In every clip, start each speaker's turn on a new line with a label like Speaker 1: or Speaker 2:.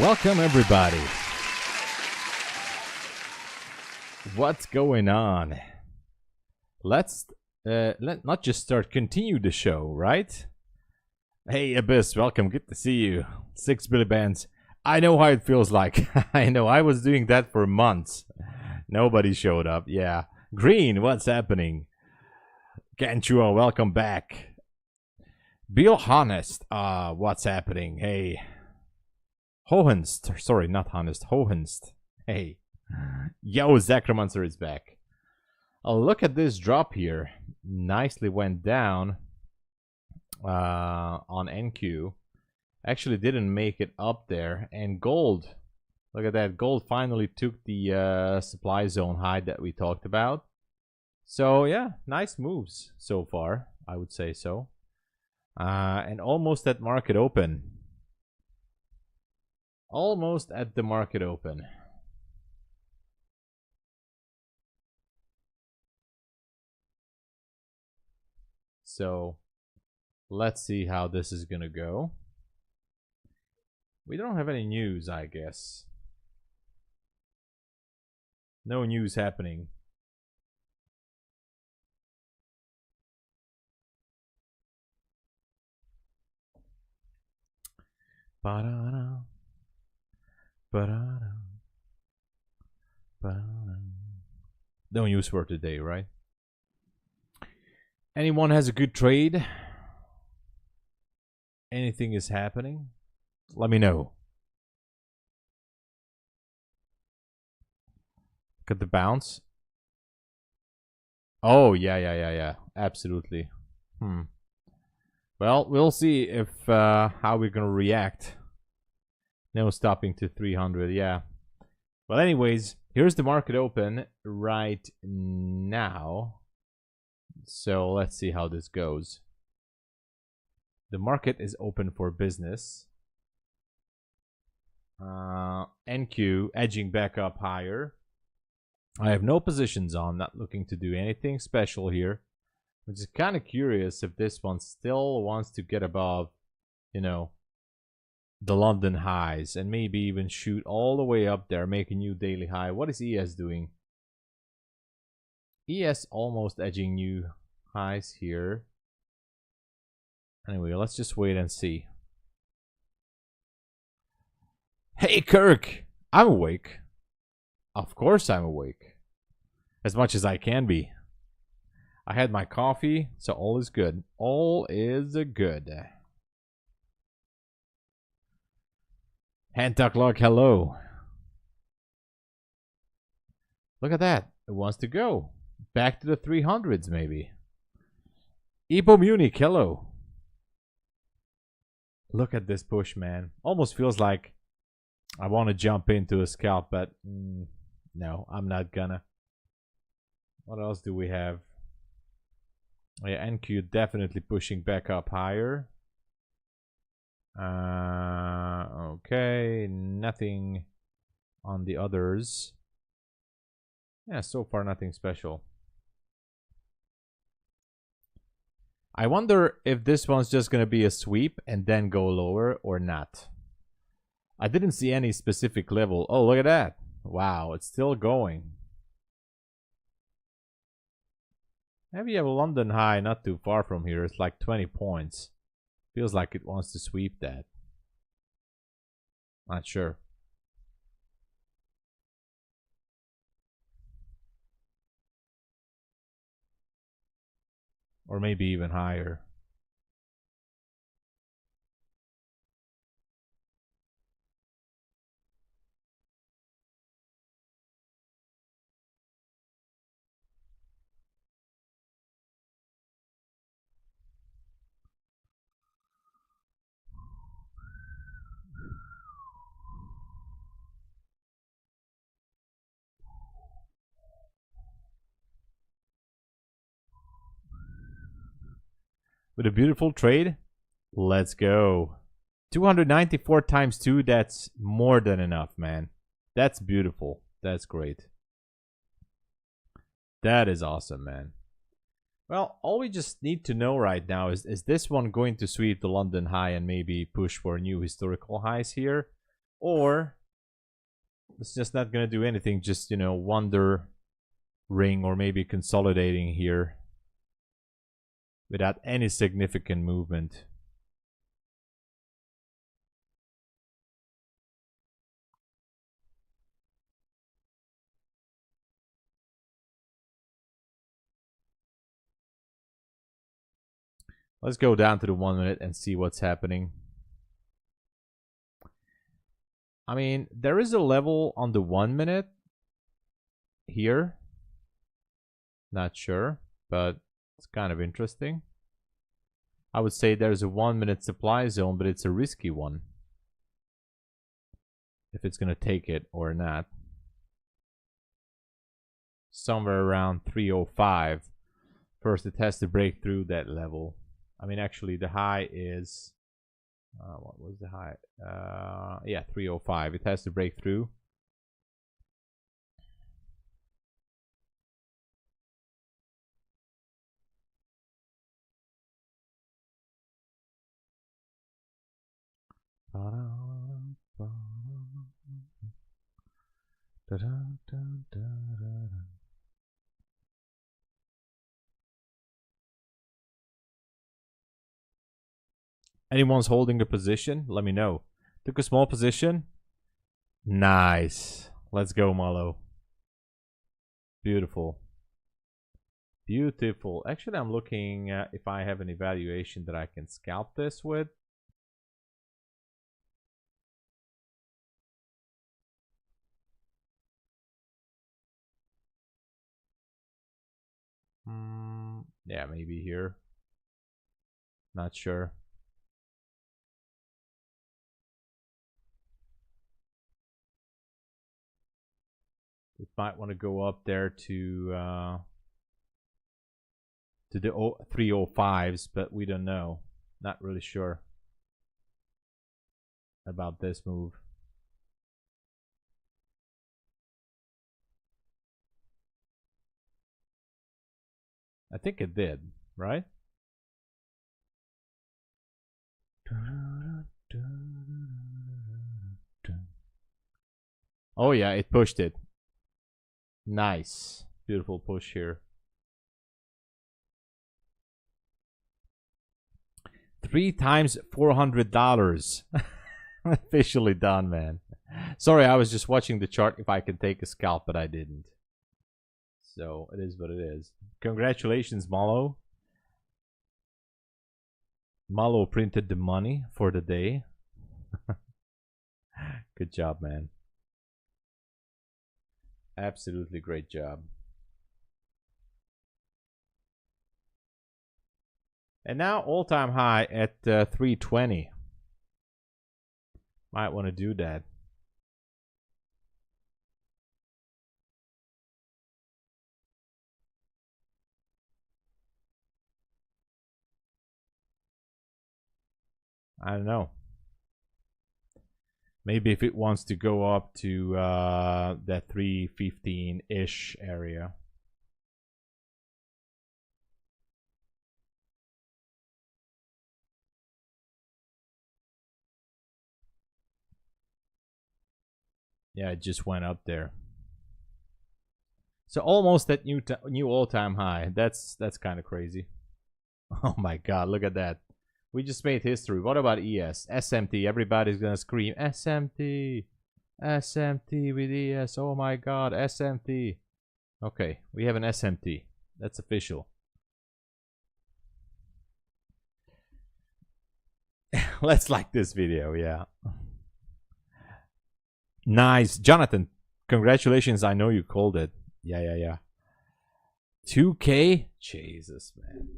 Speaker 1: Welcome everybody. What's going on? Let's not just start, continue the show, right? Hey Abyss, welcome, good to see you. 6 Billy Bands. I know how it feels like. I know, I was doing that for months. Nobody showed up, yeah. Green, what's happening? Ganchua, welcome back. Bill Honest, what's happening? Hey. Hohenst, sorry, not Honest, Hohenst. Hey. Yo, Zacromancer is back. Oh, look at this drop here. Nicely went down on NQ. Actually didn't make it up there. And gold, look at that. Gold finally took the supply zone high that we talked about. So yeah, nice moves so far, I would say so. And almost at market open. Almost at the market open. So let's see how this is gonna go. We don't have any news, I guess. No news happening. Ba-da-da. Ba-da-da. Ba-da-da. No news for today, right? Anyone has a good trade? Anything is happening? Let me know. Look at the bounce. Oh, yeah. Absolutely. Well, we'll see if how we're gonna react. No stopping to 300, yeah. Well, anyways, here's the market open right now. So let's see how this goes. The market is open for business. NQ edging back up higher. I have no positions on, not looking to do anything special here. I'm just kind of curious if this one still wants to get above, you know, the London highs and maybe even shoot all the way up there, make a new daily high. What is ES doing? ES almost edging new highs here. Anyway, let's just wait and see. Hey Kirk, I'm awake. Of course I'm awake. As much as I can be. I had my coffee, so all is good. All is good. Handtucklog, hello. Look at that. It wants to go. Back to the 300s, maybe. Epo Munich, hello. Look at this push, man. Almost feels like I want to jump into a scalp, but no, I'm not gonna. What else do we have? Oh, yeah, NQ definitely pushing back up higher. Okay, nothing on the others. Yeah, so far nothing special. I wonder if this one's just gonna be a sweep and then go lower or not. I didn't see any specific level. Oh, look at that. Wow, it's still going. Maybe you have a London high not too far from here. It's like 20 points. Feels like it wants to sweep that. Not sure. Or maybe even higher. With a beautiful trade, let's go. 294 times 2, that's more than enough, man. That's beautiful. That's great. That is awesome, man. Well, all we just need to know right now is this one going to sweep the London high and maybe push for new historical highs here? or it's just not gonna do anything, just, you know, wandering or maybe consolidating here without any significant movement. Let's go down to the 1 minute and see what's happening. I mean, there is a level on the 1 minute here. Not sure, but it's kind of interesting. I would say there's a 1 minute supply zone, but it's a risky one. If it's going to take it or not. Somewhere around 305. First, it has to break through that level. I mean, actually, the high is... what was the high? Yeah, 305. It has to break through. Anyone's holding a position? Let me know. Took a small position. Nice. Let's go, Malo. Beautiful. Beautiful. Actually, I'm looking if I have an evaluation that I can scalp this with. Yeah, maybe here. Not sure. We might want to go up there to the 305s, but we don't know. Not really sure about this move. I think it did, right? Oh yeah, it pushed it. Nice. Beautiful push here. 3 times $400. Officially done, man. Sorry, I was just watching the chart if I could take a scalp, but I didn't. So it is what it is. Congratulations, Malo. Malo printed the money for the day. Good job, man. Absolutely great job. And now all-time high at 320. Might want to do that. I don't know. Maybe if it wants to go up to that 315-ish area. Yeah, it just went up there. So almost that new all-time high. That's kind of crazy. Oh my God, look at that. We just made history. What about ES? SMT. Everybody's gonna scream SMT. SMT with ES. Oh my God, SMT. Okay, we have an SMT. That's official. Let's like this video, yeah. Nice. Jonathan, congratulations. I know you called it. Yeah. 2K? Jesus, man.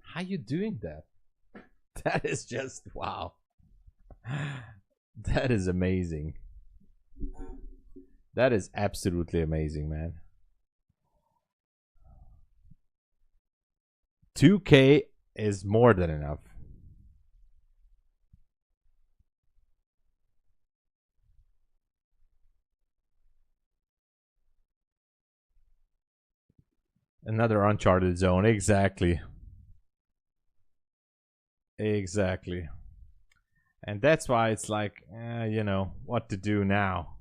Speaker 1: How you doing that? That is just, wow. That is amazing. That is absolutely amazing, man. 2K is more than enough. Another uncharted zone. Exactly. And that's why it's like, you know, what to do now?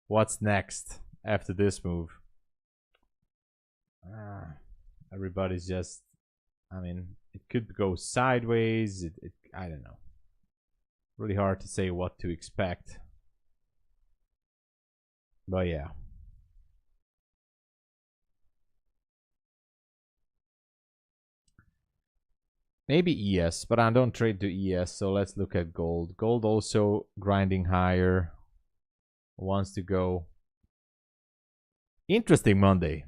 Speaker 1: What's next after this move? Everybody's just, I mean, it could go sideways. I don't know. Really hard to say what to expect. But yeah. Maybe ES, but I don't trade to ES, so let's look at gold. Gold also grinding higher. Wants to go. Interesting Monday.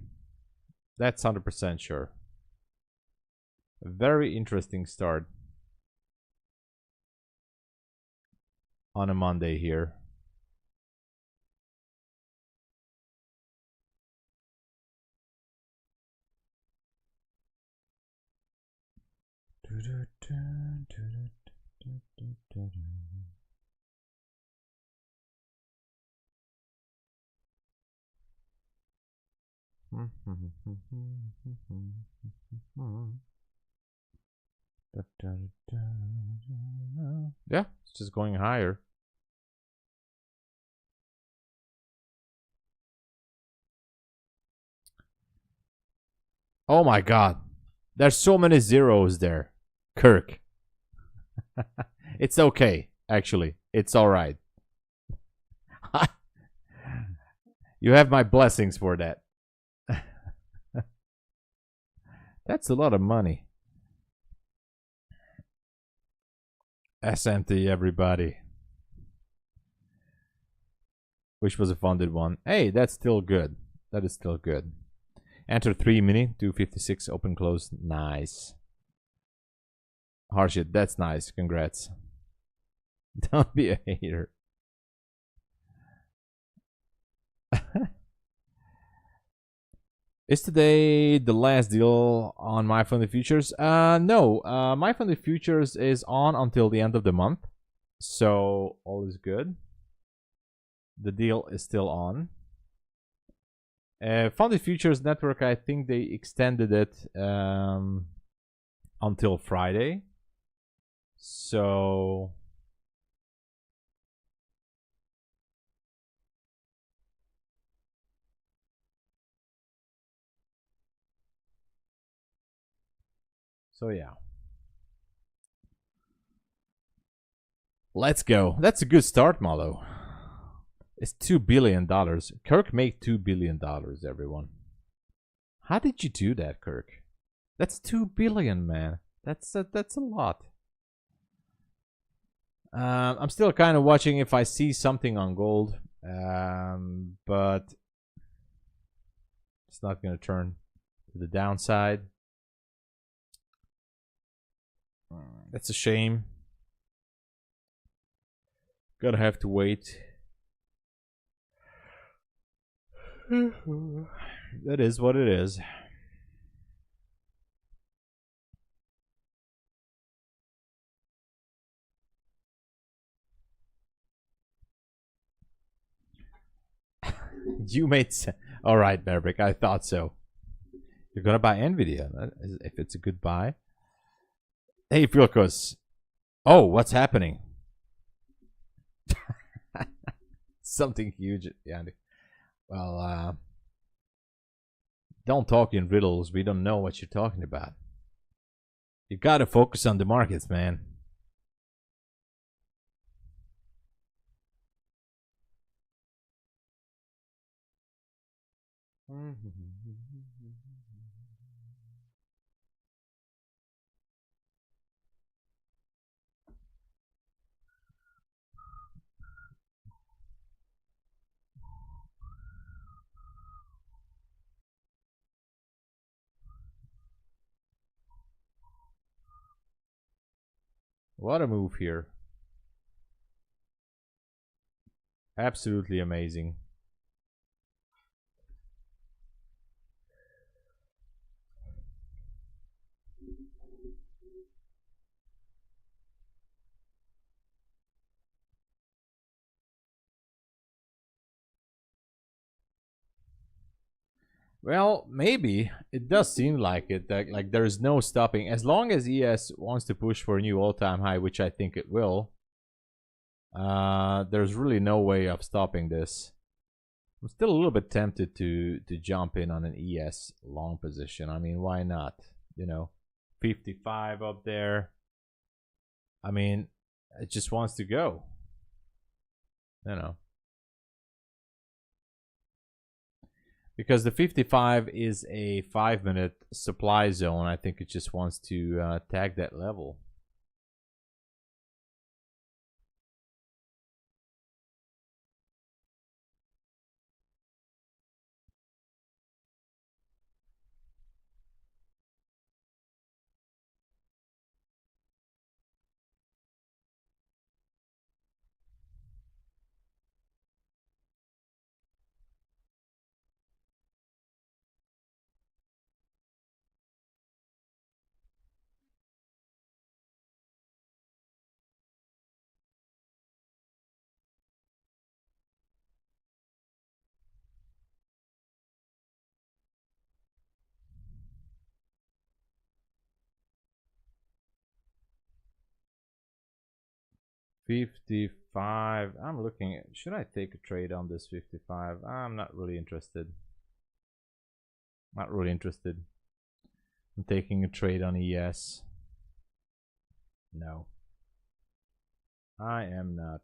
Speaker 1: That's 100% sure. A very interesting start on a Monday here. Yeah, it's just going higher. Oh my god. There's so many zeros there. Kirk. It's okay, actually. It's alright. You have my blessings for that. That's a lot of money. SMT, everybody. Which was a funded one. Hey, that's still good. That is still good. Enter 3 mini, 256, open close. Nice. Harshit, that's nice. Congrats. Don't be a hater. Is today the last deal on MyFundedFutures? No. MyFundedFutures is on until the end of the month. So all is good. The deal is still on. Funded Futures Network, I think they extended it until Friday. So yeah. Let's go. That's a good start, Malo. It's $2 billion. Kirk made $2 billion, everyone. How did you do that, Kirk? That's $2 billion, man. That's a lot. I'm still kind of watching if I see something on gold, but it's not going to turn to the downside. That's a shame. Gonna have to wait. That is what it is. You made all right, Maverick. I thought so. You're gonna buy Nvidia if it's a good buy. Hey, Filkos. Oh, what's happening? Something huge, Andy. Well, don't talk in riddles. We don't know what you're talking about. You gotta focus on the markets, man. What a move here. Absolutely amazing. Well, maybe. It does seem like it. That, like there's no stopping. As long as ES wants to push for a new all-time high, which I think it will, There's really no way of stopping this. I'm still a little bit tempted to jump in on an ES long position. I mean, why not? You know, 55 up there. I mean, it just wants to go. You know. Because the 55 is a 5-minute supply zone. I think it just wants to tag that level. $55. I'm looking at, should I take a trade on this 55? I'm not really interested. Not really interested. I'm taking a trade on ES. No. I am not.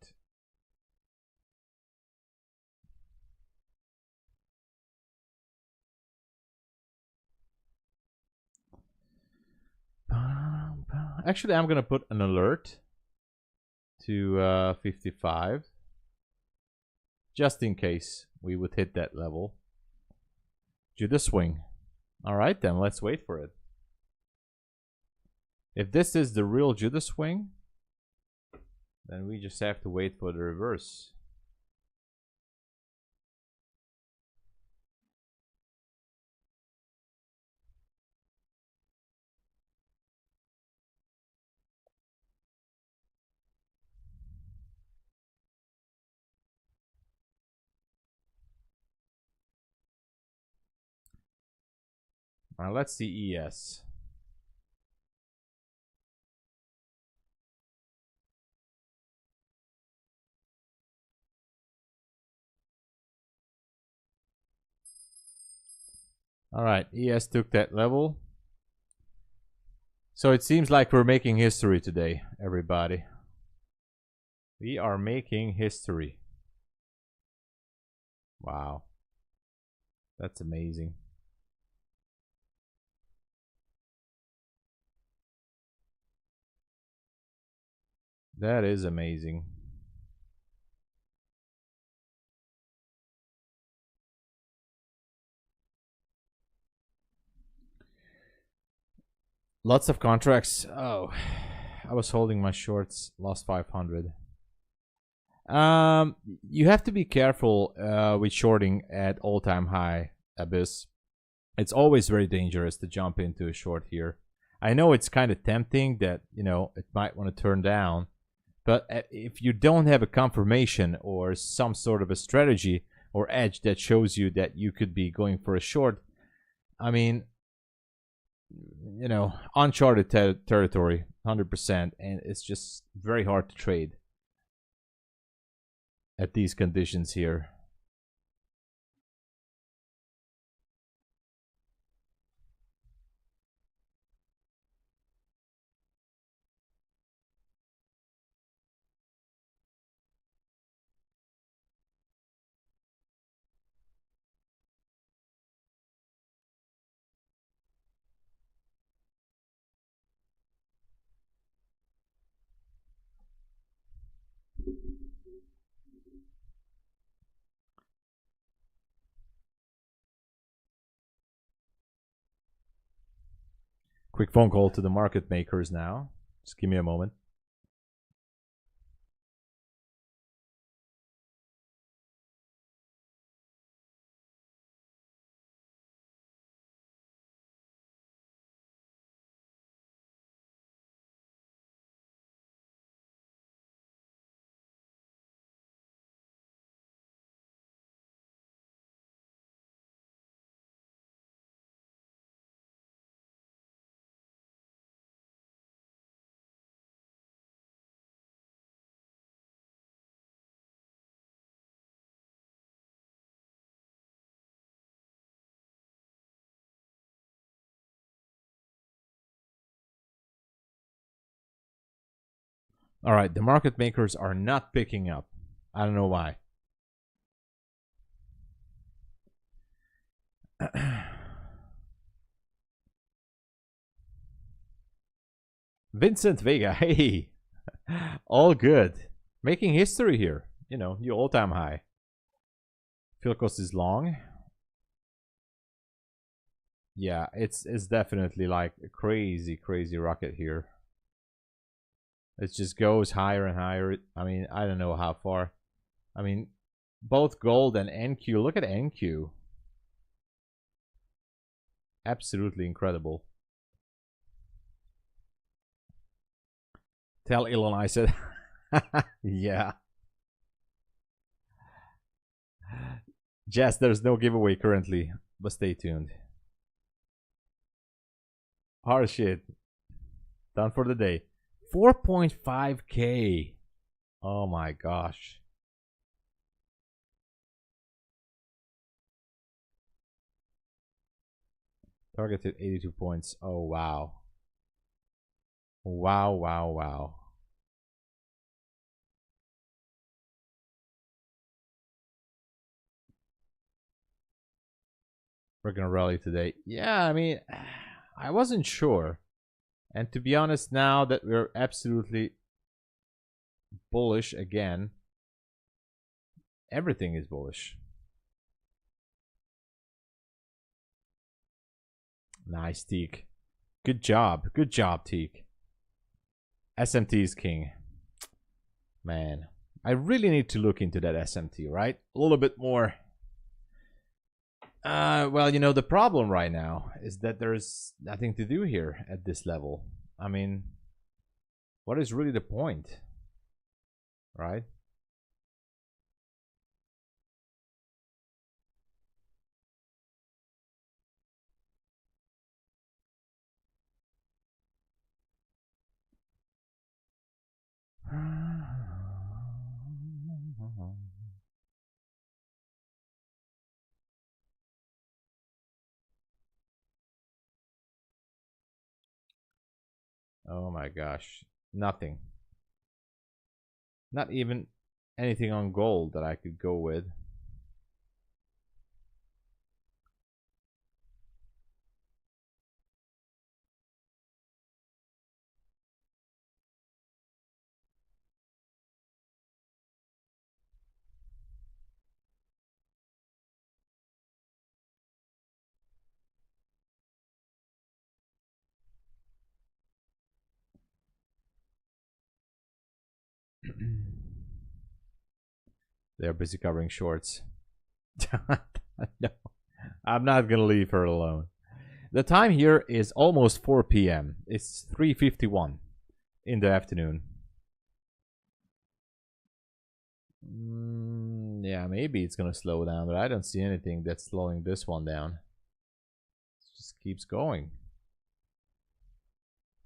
Speaker 1: Actually, I'm gonna put an alert to 55, just in case we would hit that level. Judah swing. All right, then let's wait for it. If this is the real Judah swing, then we just have to wait for the reverse. All right, let's see ES. All right, ES took that level. So it seems like we're making history today, everybody. We are making history. Wow. That's amazing. That is amazing. Lots of contracts. Oh, I was holding my shorts, lost 500. You have to be careful with shorting at all-time high, Abyss. It's always very dangerous to jump into a short here. I know it's kind of tempting that, you know, it might want to turn down, but if you don't have a confirmation or some sort of a strategy or edge that shows you that you could be going for a short, I mean, you know, uncharted territory, 100%, and it's just very hard to trade at these conditions here. Quick phone call to the market makers now. Just give me a moment. All right, the market makers are not picking up. I don't know why. Vincent Vega, hey, all good. Making history here. You know, new all-time high. Fill cost is long. Yeah, it's definitely like a crazy, crazy rocket here. It just goes higher and higher. I mean, I don't know how far. I mean, both gold and NQ. Look at NQ. Absolutely incredible. Tell Elon I said, yeah. Jess, there's no giveaway currently, but stay tuned. Hard shit. Done for the day. 4.5k. Oh my gosh. Targeted 82 points. Oh wow. Wow, wow, wow. We're gonna rally today. Yeah, I mean, I wasn't sure. And to be honest, now that we're absolutely bullish again, everything is bullish. Nice, Teak. Good job. Good job, Teak. SMT is king. Man, I really need to look into that SMT, right? A little bit more. Well, you know, the problem right now is that there's nothing to do here at this level. I mean, what is really the point, right? Oh my gosh, nothing. Not even anything on gold that I could go with. They're busy covering shorts. No, I'm not gonna leave her alone. The time here is almost 4 p.m. It's 3:51 in the afternoon. Yeah, maybe it's gonna slow down, but I don't see anything that's slowing this one down. It just keeps going.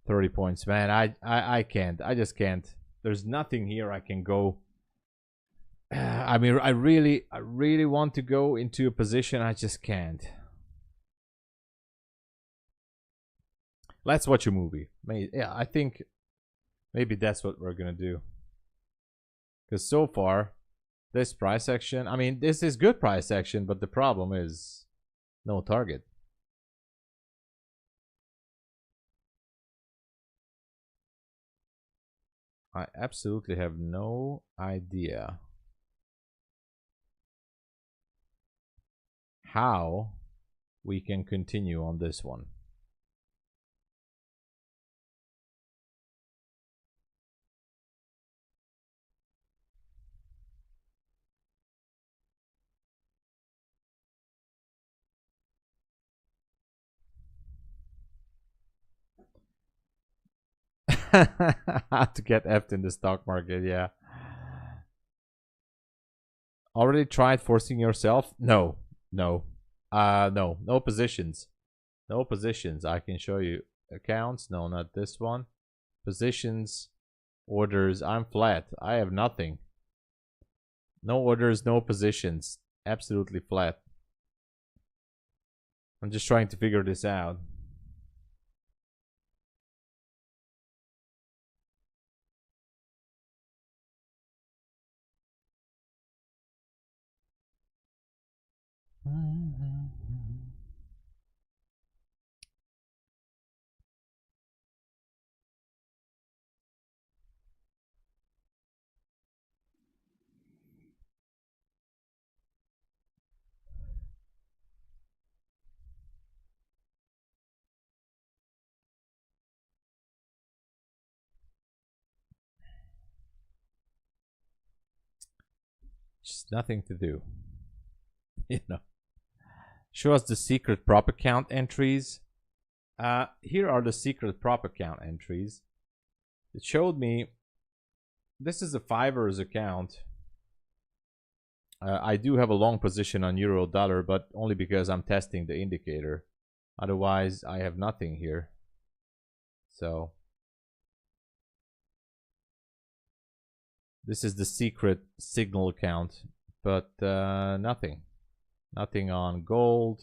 Speaker 1: 30 points, man. I can't. I just can't. There's nothing here I can go. I mean, I really want to go into a position. I just can't. Let's watch a movie. Yeah, I think maybe that's what we're gonna do. Because so far, this price action, I mean, this is good price action, but the problem is no target. I absolutely have no idea how we can continue on this one. How to get effed in the stock market, yeah. Already tried forcing yourself? No. No. No positions. No positions. I can show you accounts. No, not this one. Positions, orders. I'm flat. I have nothing. No orders, no positions. Absolutely flat. I'm just trying to figure this out. Just nothing to do. You know. Show us the secret prop account entries. Here are the secret prop account entries. It showed me, this is a Fivers account. I do have a long position on euro dollar, but only because I'm testing the indicator. Otherwise, I have nothing here. So this is the secret signal account, but nothing on gold,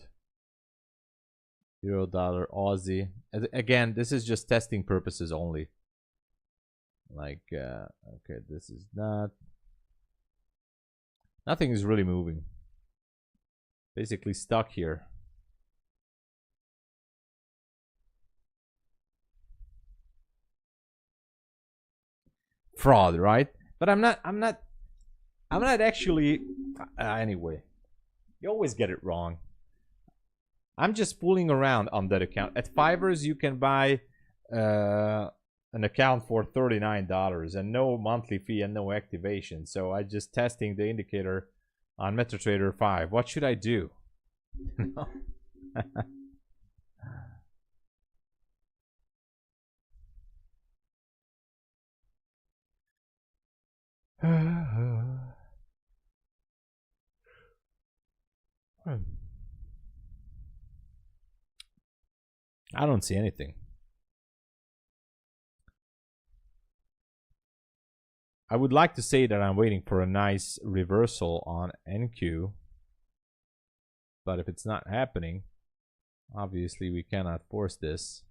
Speaker 1: euro dollar, Aussie. Again, this is just testing purposes only. Like okay, this is not, nothing is really moving. Basically stuck here. Fraud, right? But I'm not actually anyway. You always get it wrong. I'm just fooling around on that account. At Fivers you can buy an account for $39 and no monthly fee and no activation. So I just testing the indicator on MetaTrader 5. What should I do? I don't see anything. I would like to say that I'm waiting for a nice reversal on NQ, but if it's not happening, obviously we cannot force this.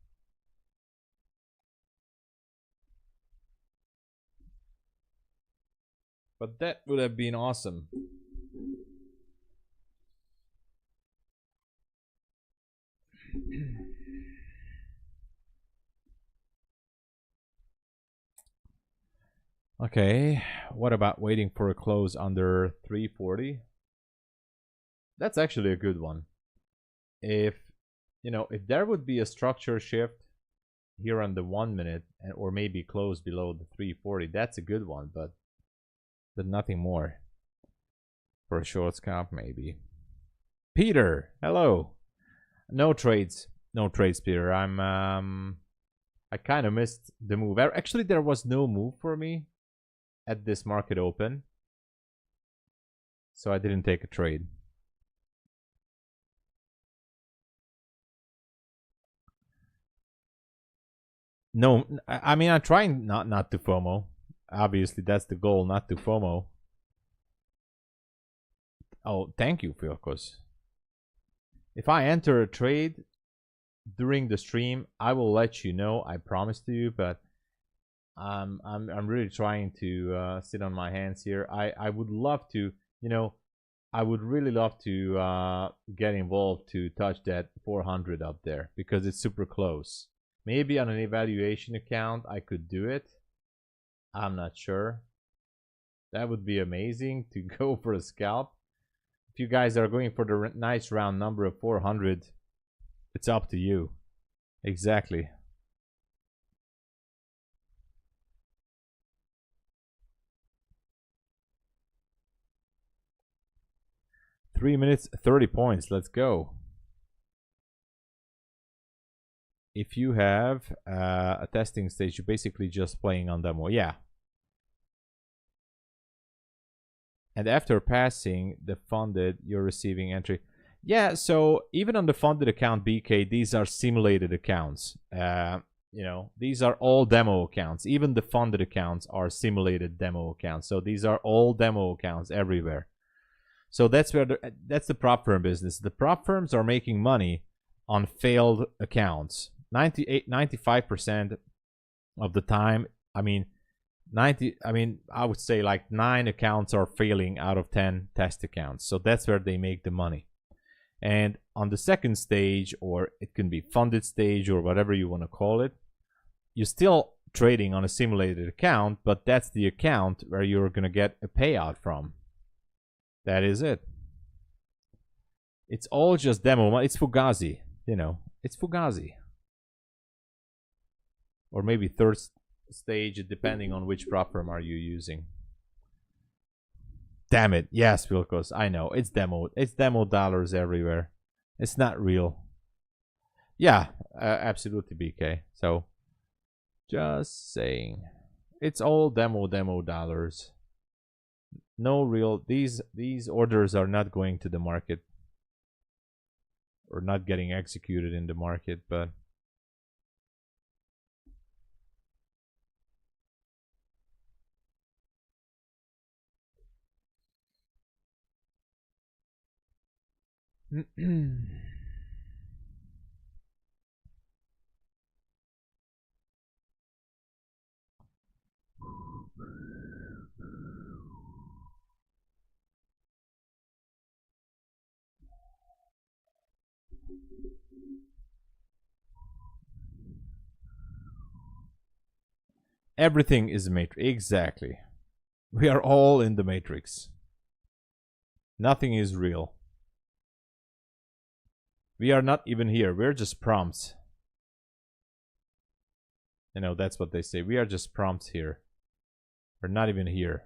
Speaker 1: But that would have been awesome. Okay, what about waiting for a close under 340? That's actually a good one. If, you know, if there would be a structure shift here on the 1 minute, or maybe close below the 340, that's a good one, but nothing more. For a short scalp, maybe. Peter, hello. No trades, Peter. I kind of missed the move. Actually, there was no move for me at this market open, so I didn't take a trade. No, I mean, I'm trying not to FOMO. Obviously, that's the goal, not to FOMO. Oh, thank you, Filkos. If I enter a trade during the stream, I will let you know. I promise to you, but I'm really trying to sit on my hands here. I would love to, you know, I would really love to get involved to touch that 400 up there because it's super close. Maybe on an evaluation account I could do it. I'm not sure. That would be amazing to go for a scalp. If you guys are going for the nice round number of 400, it's up to you. Exactly. Three minutes, 30 points. Let's go. If you have a testing stage, you're basically just playing on demo. Yeah. And after passing the funded, you're receiving entry. Yeah, so even on the funded account, BK, these are simulated accounts. You know, these are all demo accounts. Even the funded accounts are simulated demo accounts. So these are all demo accounts everywhere. So that's where that's the prop firm business. The prop firms are making money on failed accounts. 95% of the time, I mean, I would say like 9 accounts are failing out of 10 test accounts. So that's where they make the money. And on the second stage, or it can be funded stage or whatever you want to call it, you're still trading on a simulated account, but that's the account where you're going to get a payout from. That is it. It's all just demo. It's Fugazi, you know, it's Fugazi. Or maybe third stage, depending on which prop firm are you using. Damn it. Yes, Wilkos. I know. It's demo. It's demo dollars everywhere. It's not real. Yeah, absolutely, BK. So, just saying. It's all demo dollars. No real. These orders are not going to the market. Or not getting executed in the market, but... Everything is a matrix. Exactly. We are all in the matrix. Nothing is real. We are not even here. We're just prompts. You know, that's what they say. We are just prompts here. We're not even here.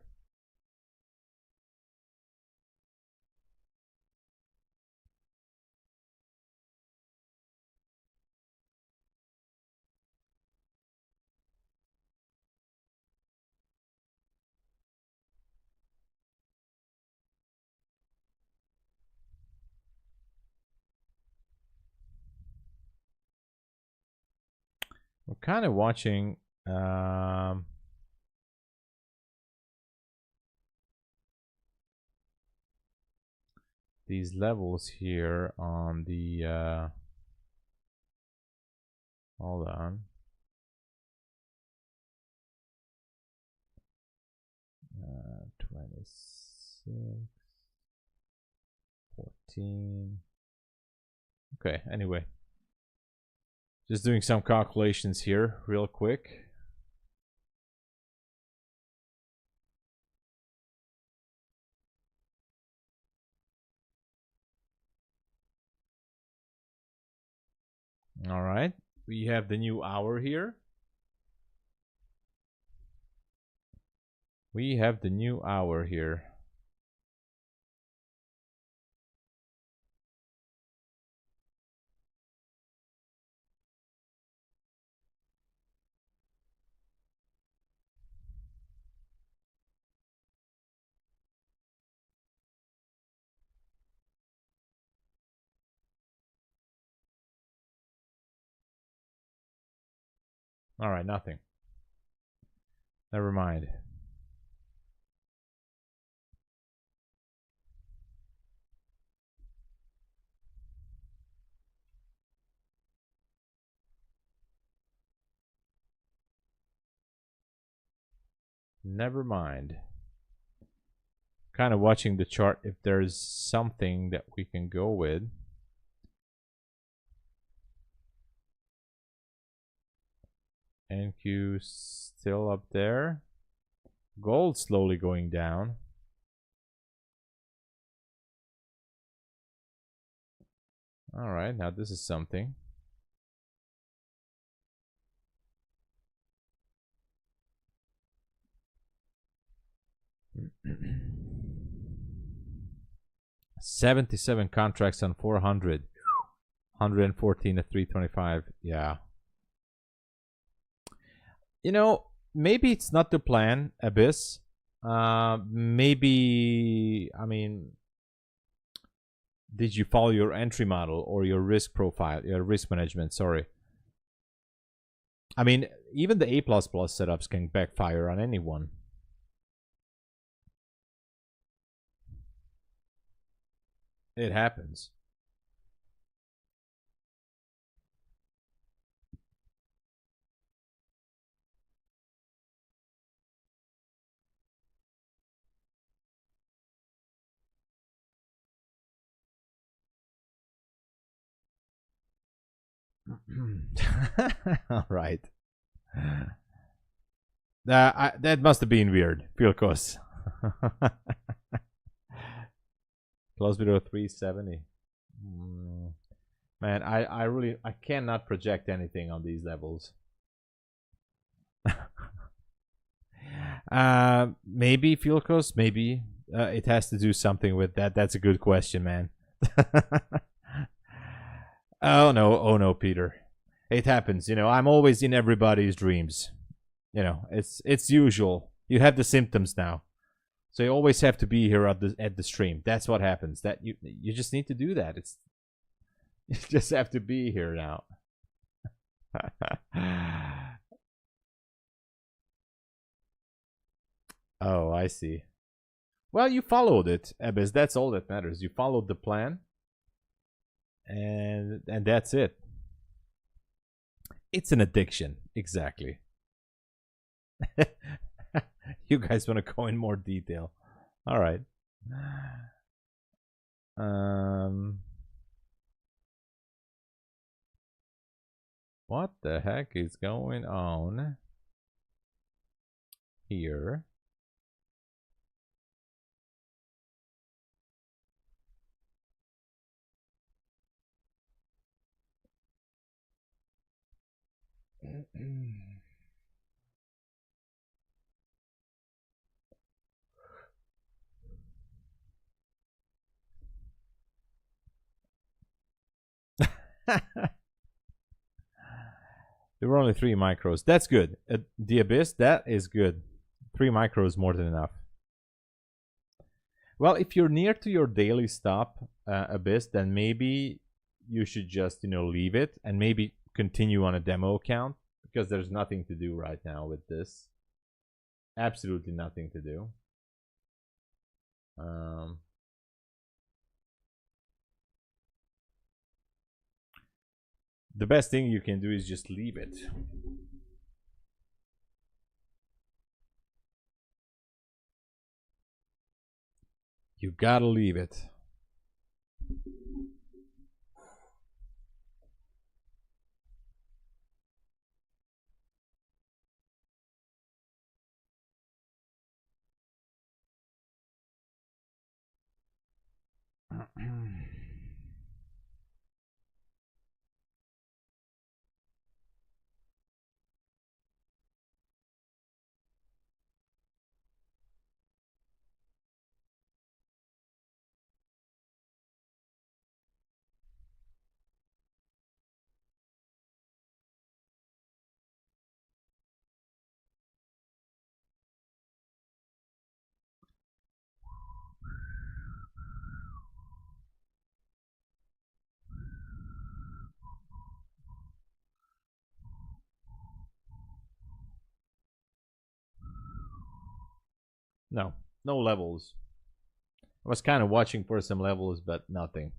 Speaker 1: We're kind of watching these levels here on the hold on. 26, 14. Okay, anyway. Just doing some calculations here real quick. All right, we have the new hour here. We have the new hour here. All right, nothing. Never mind. Never mind. Kind of watching the chart if there's something that we can go with. NQ still up there. Gold slowly going down. All right, now this is something. $77 contracts on 400. 114 at 325. Yeah. You know, maybe it's not the plan, Abyss. Maybe, I mean, did you follow your entry model or your risk profile, your risk management? Sorry. I mean, even the A++ setups can backfire on anyone. It happens. All right. That must have been weird. Pilkos. Close below 370. Man, I cannot project anything on these levels. Maybe Pilkos, maybe. it has to do something with that. That's a good question, man. Oh no, Peter. It happens, you know. I'm always in everybody's dreams. You know, it's usual. You have the symptoms now, so you always have to be here at the stream. That's what happens. That you just need to do that. It's you just have to be here now. Oh, I see. Well, you followed it, Abyss. That's all that matters. You followed the plan, and that's it. It's an addiction, exactly. You guys want to go in more detail? All right. What the heck is going on here? There were only 3 micros. That's good. The Abyss, that is good. 3 micros more than enough. Well, if you're near to your daily stop, Abyss, then maybe you should just, you know, leave it and maybe continue on a demo account, because there's nothing to do right now with this. Absolutely nothing to do. The best thing you can do is just leave it. You gotta leave it. No, no levels. I was kind of watching for some levels, but nothing.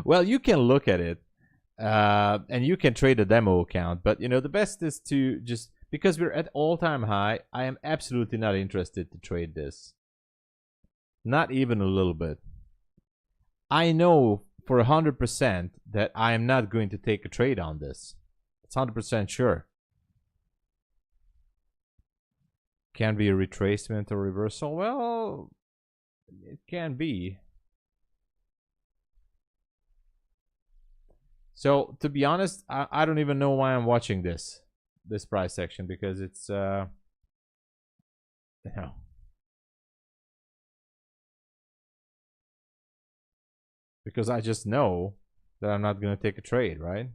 Speaker 1: Well, you can look at it, and you can trade a demo account, but you know, the best is to just, because we're at all-time high, I am absolutely not interested to trade this. Not even a little bit. I know for 100% that I am not going to take a trade on this. It's 100% sure. Can be a retracement or reversal. Well, it can be. So to be honest, I don't even know why I'm watching this price section, because it's you know, because I just know that I'm not gonna take a trade, right?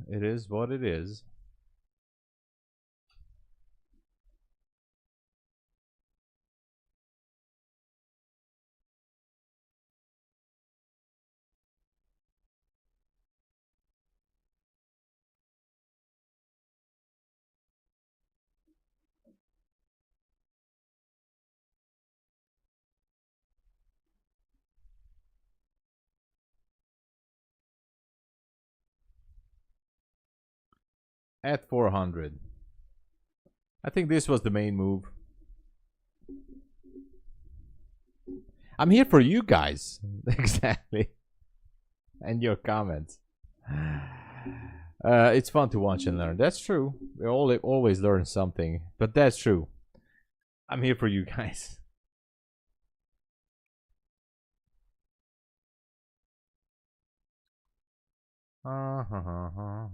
Speaker 1: It is what it is. At 400. I think this was the main move. I'm here for you guys. Exactly. And your comments. It's fun to watch and learn. That's true. We always learn something, but that's true. I'm here for you guys. I'm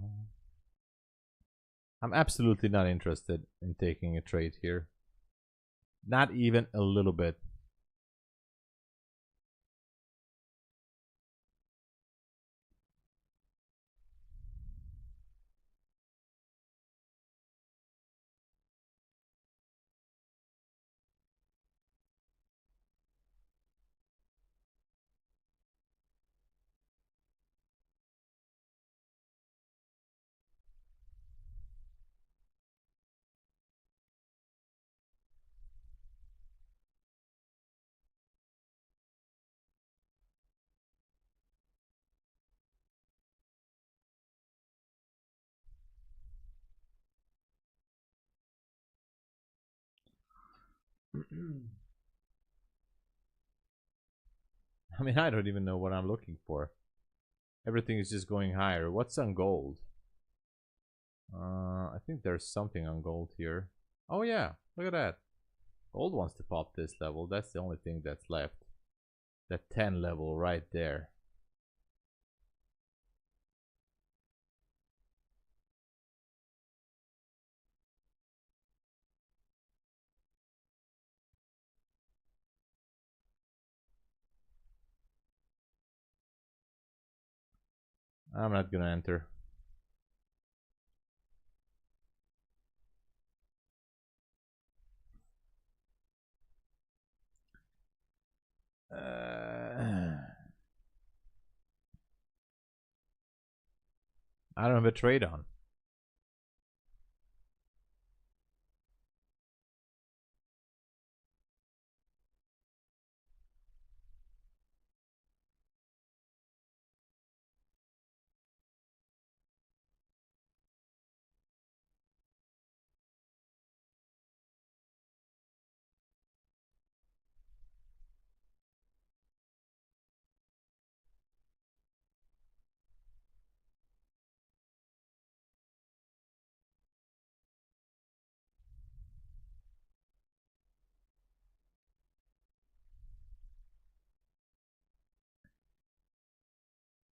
Speaker 1: absolutely not interested in taking a trade here. Not even a little bit. I mean, I don't even know what I'm looking for. Everything is just going higher. What's on gold? I think there's something on gold here. Oh yeah, look at that. Gold wants to pop this level. That's the only thing that's left. That 10 level right there. I'm not gonna enter. I don't have a trade on.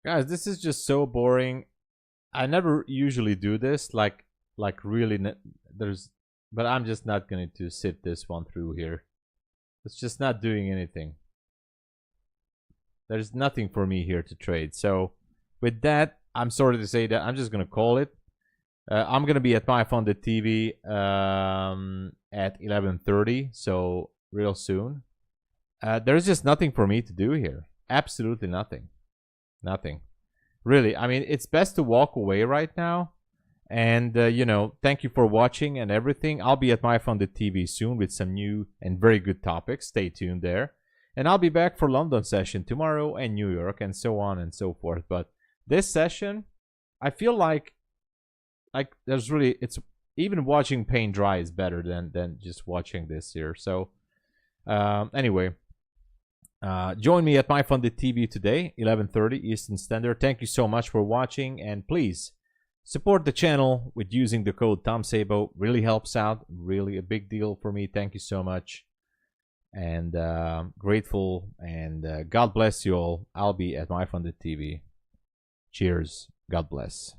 Speaker 1: Guys, this is just so boring. I never usually do this, like really. But I'm just not going to sit this one through here. It's just not doing anything. There's nothing for me here to trade. So with that, I'm sorry to say that I'm just going to call it. I'm going to be at MyFundedTV at 11:30, so real soon. There's just nothing for me to do here. Absolutely nothing. Nothing. Really, I mean, it's best to walk away right now. And, you know, thank you for watching and everything. I'll be at MyFundedTV soon with some new and very good topics. Stay tuned there. And I'll be back for London session tomorrow and New York and so on and so forth. But this session, I feel like there's really, it's even watching paint dry is better than just watching this here. So anyway, join me at MyFundedTV today, 11:30 Eastern Standard. Thank you so much for watching, and please support the channel with using the code TomSabo. Really helps out. Really a big deal for me. Thank you so much. And grateful, and God bless you all. I'll be at MyFundedTV. Cheers. God bless.